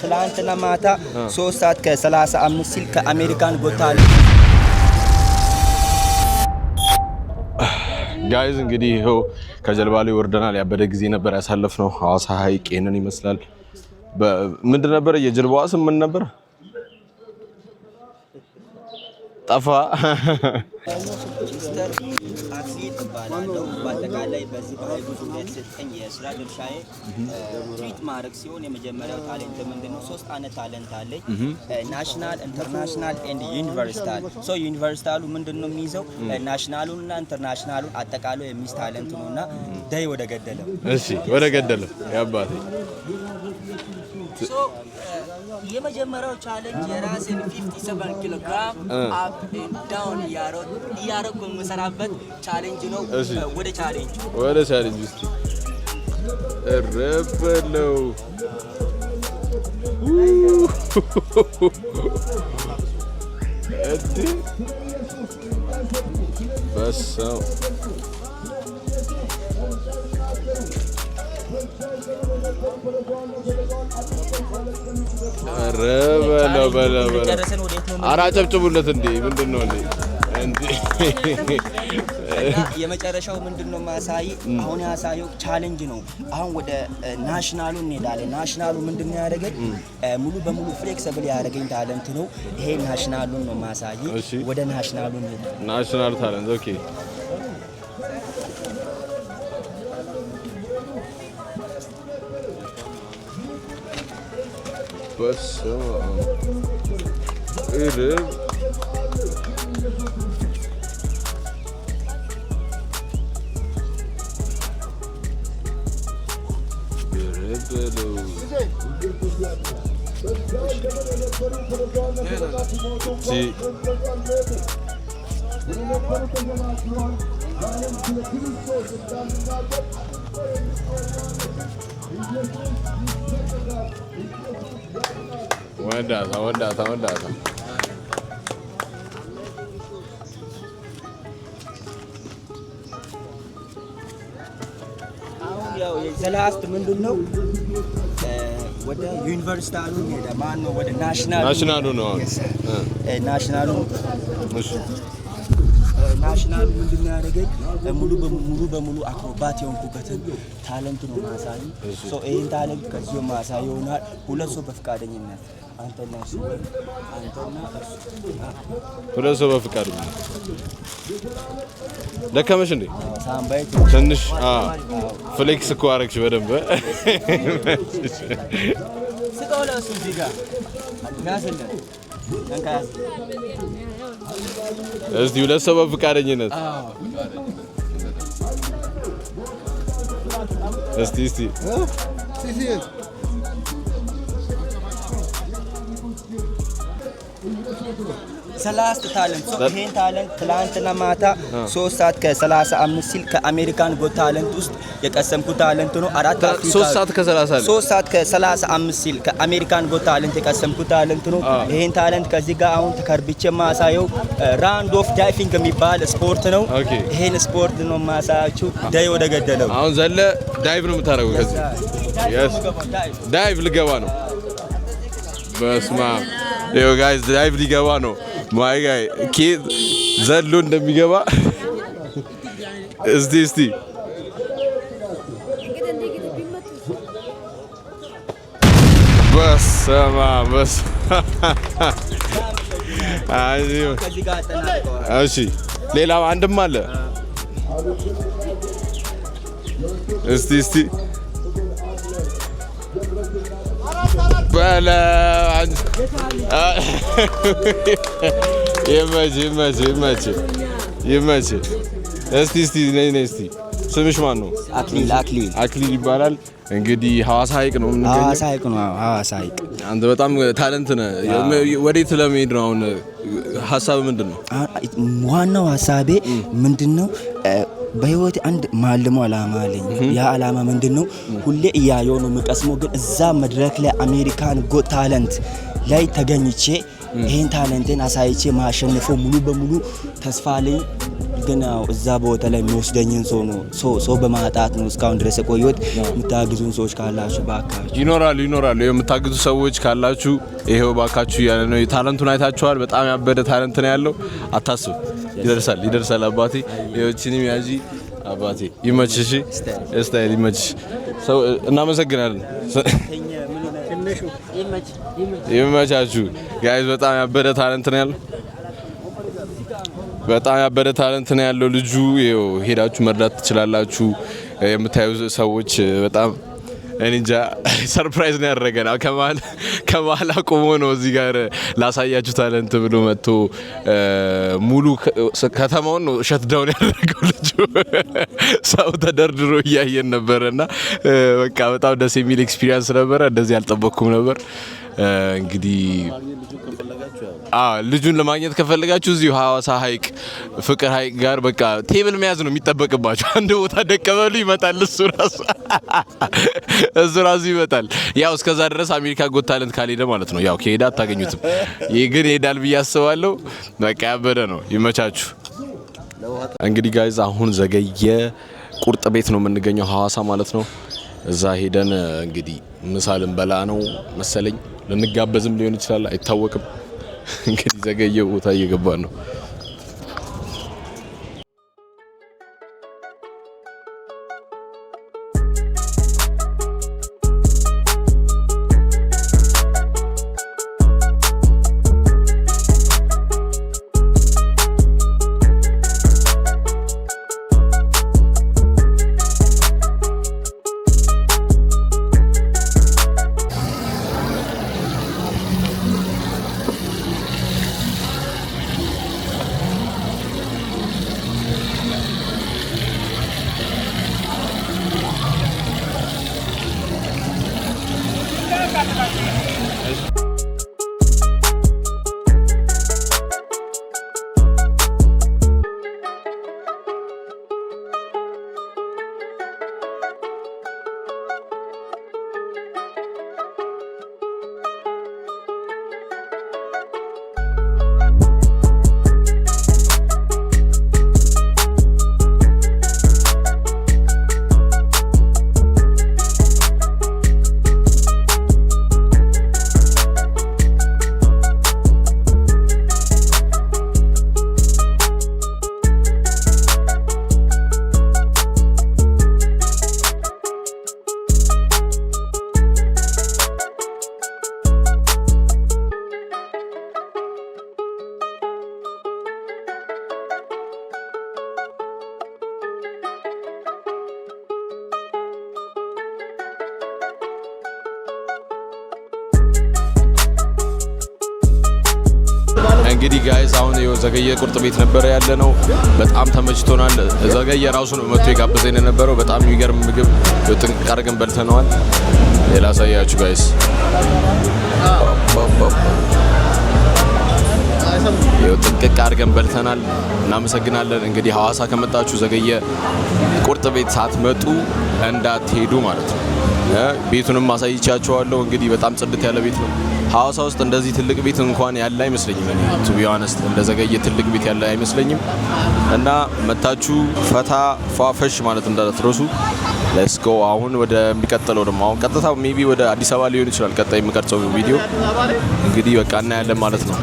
ትላንትና ማታ 3 ሰዓት ከ35 ሲል ከአሜሪካን ጎታል ጋይዝ እንግዲህ ይሄው ከጀልባ ላይ ወርደናል። ያበደ ጊዜ ነበር ያሳለፍነው። ሐዋሳ ሐይቅ ይሄንን ይመስላል። ምንድን ነበር የጀልባዋ ስም ምን ነበር? ጠፋ። ሲስተር አክሊል ባላለው በአጠቃላይ በዚህ በሀይቁ ዙሪያ የተሰጠኝ የስራ ድርሻዬ ትሪት ማድረግ ሲሆን የመጀመሪያው ታሌንት ምንድነው? 3 አይነት ታሌንት አለኝ። ናሽናል፣ ኢንተርናሽናል ኤንድ ዩኒቨርሲታል። ሶ ዩኒቨርሲታሉ ምንድነው የሚይዘው? ናሽናሉን እና ኢንተርናሽናሉን አጠቃሎ የሚይዝ ታሌንት ነውና ዳይ ወደ ገደለው። እሺ ወደ ገደለው ያባቴ የመጀመሪያው ቻሌንጅ የራሴን 57 ኪሎ ግራም አፕ ኤንድ ዳውን ያረኩ መሰራበት ቻሌንጅ ነው። ወደ ቻሌንጅ እስቲ ረበለው እዲ በሰው በለው አራጨብጭቡለት እንዴ! ምንድነው እንዴ? የመጨረሻው ምንድነው ማሳይ? አሁን ያሳየው ቻሌንጅ ነው። አሁን ወደ ናሽናሉ እንሄዳለን። ናሽናሉ ምንድነው ያደረገኝ? ሙሉ በሙሉ ፍሌክሲብል ያደረገኝ ታለንት ነው። ይሄ ናሽናሉን ነው ማሳይ። ወደ ናሽናሉ እንሄዳለን። ናሽናል ታለንት ኦኬ። በሰው እረብ ወንዳታ አሁን ያው የዘላስት ምንድነው ወደ ዩኒቨርሲታሉ ሄደ። ማን ነው ወደ ናሽናሉ ነው ናሽናሉ ምንድነው ያደረገኝ? ሙሉ በሙሉ አክሮባት የሆንኩበትን ታለንት ነው ማሳይ። ሶ ይሄን ታለንት ከዚህ ማሳይ ይሆናል። ሁለት ሰው በፍቃደኝነት አንተና እሱ ሁለት ሰው በፍቃደኝነት ደከመሽ እንዴ? ሳምባይ ትንሽ ፍሌክስ እኮ አደረግሽ በደንብ። ስጦለሱ እዚህ ጋር ያስለ እንካስ እስቲ ሁለት ሰው በፍቃደኝነት እስቲ ሰላስት ታለንት ይሄን ታለንት ትላንትና ማታ 3 ሰዓት ከ35 ሲል ከአሜሪካን ጎት ታለንት ውስጥ የቀሰምኩት ታለንት ነው። 3 ሰዓት ከ35 ሲል ከአሜሪካን ጎት ታለንት የቀሰምኩት ታለንት ነው። ይሄን ታለንት ከዚህ ጋር አሁን ተከርብቼ ማሳየው ራውንድ ኦፍ ዳይቪንግ የሚባል ስፖርት ነው። ይሄን ስፖርት ነው ማሳያችሁ። ዳይ ወደ ገደለው አሁን ዘለ ዳይቭ ነው የምታደርገው። ከዚህ ዳይቭ ልገባ ነው። በስማ ዮ ጋይስ ዳይቭ ሊገባ ነው። ማይ ጋይ ኬት ዘሎ እንደሚገባ እስቲ በስማ እሺ ሌላ አንድም አለ። እስቲ በላ ይመች እስቲ ነይ ስምሽ ማን ነው? አክሊል ይባላል። እንግዲህ ሐዋሳ ሐይቅ ነው የምንገኘው። ሐዋሳ ሐይቅ አንተ በጣም ታለንት ነህ። ወዴት ለመሄድ ነው አሁን ሐሳብ ምንድነው? ዋናው ሐሳቤ ምንድነው? በህይወት አንድ ማልሞ አላማ አለኝ። ያ አላማ ምንድነው? ሁሌ እያየሁ ነው የምቀስመው። ግን እዛ መድረክ ላይ አሜሪካን ጎት ታለንት ላይ ተገኝቼ ይሄን ታለንቴን አሳይቼ ማሸነፈው ሙሉ በሙሉ ተስፋ አለኝ። ግን እዛ ቦታ ላይ የሚወስደኝን ሰው በማጣት ነው እስካሁን ድረስ የቆየሁት። የምታግዙን ሰዎች ካላችሁ ባካችሁ። ይኖራሉ የምታግዙ ሰዎች ካላችሁ ይሄው ባካችሁ እያለ ነው። ታለንቱን አይታችኋል። በጣም ያበደ ታለንት ነው ያለው። አታስብ፣ ይደርሳል አባቴ። ይኸውችንም ያዢ አባቴ። ይመችሽ፣ ስታይል ይመችሽ። ሰው እናመሰግናለን። ይመቻችሁ ጋይዝ። በጣም ያበደ ታለንት ነው ያለው። በጣም ያበደ ታለንት ነው ያለው ልጁ። ይኸው ሄዳችሁ መርዳት ትችላላችሁ። የምታዩ ሰዎች በጣም እንጃ ሰርፕራይዝ ነው ያደረገን። ከመሀል አቁሞ ነው እዚህ ጋር ላሳያችሁ ታለንት ብሎ መጥቶ ሙሉ ከተማውን ነው ሸትዳውን ያደረገው ልጁ። ሰው ተደርድሮ እያየን ነበረና በቃ በጣም ደስ የሚል ኤክስፒሪየንስ ነበረ። እንደዚህ አልጠበቅኩም ነበር። እንግዲህ ልጁን ለማግኘት ከፈለጋችሁ እዚሁ ሐዋሳ ሐይቅ ፍቅር ሐይቅ ጋር በቃ ቴብል መያዝ ነው የሚጠበቅባችሁ። አንድ ቦታ ደቀበሉ ይመጣል። እሱ ራሱ ይመጣል። ያው እስከዛ ድረስ አሜሪካ ጎት ታለንት ካልሄደ ማለት ነው። ያው ከሄዳ አታገኙትም። ይሄ ግን ይሄዳል ብዬ አስባለሁ። በቃ ያበደ ነው። ይመቻችሁ። እንግዲህ ጋይዝ አሁን ዘገየ ቁርጥ ቤት ነው የምንገኘው ሐዋሳ ማለት ነው። እዛ ሄደን እንግዲህ ምሳ ልንበላ ነው መሰለኝ። ልንጋበዝም ሊሆን ይችላል አይታወቅም። እንግዲህ ዘገየ ቦታ እየገባን ነው። እንግዲህ ጋይስ አሁን ዘገየ ቁርጥ ቤት ነበር ያለ ነው። በጣም ተመችቶናል። ዘገየ ራሱ ነው መጥቶ የጋበዘን የነበረው። በጣም የሚገርም ምግብ ጥንቅቅ አድርገን በልተነዋል። ሌላ ሳያችሁ ጋይስ ጥንቅቅ አድርገን በልተናል። እናመሰግናለን። እንግዲህ ሐዋሳ ከመጣችሁ ዘገየ ቁርጥ ቤት ሳትመጡ እንዳትሄዱ ማለት ነው። ቤቱንም ማሳይቻችኋለሁ። እንግዲህ በጣም ጽድት ያለ ቤት ነው። ሐዋሳ ውስጥ እንደዚህ ትልቅ ቤት እንኳን ያለ አይመስለኝም። እኔ ቱ ቢ ኦነስት እንደዘገየ ትልቅ ቤት ያለ አይመስለኝም። እና መታችሁ ፈታ ፏፈሽ ማለት እንዳትረሱ። ሌትስ ጎ። አሁን ወደ የሚቀጥለው ደግሞ አሁን ቀጥታ ሜቢ ወደ አዲስ አበባ ሊሆን ይችላል ቀጣይ የምቀርጸው ቪዲዮ። እንግዲህ በቃ እናያለን ማለት ነው።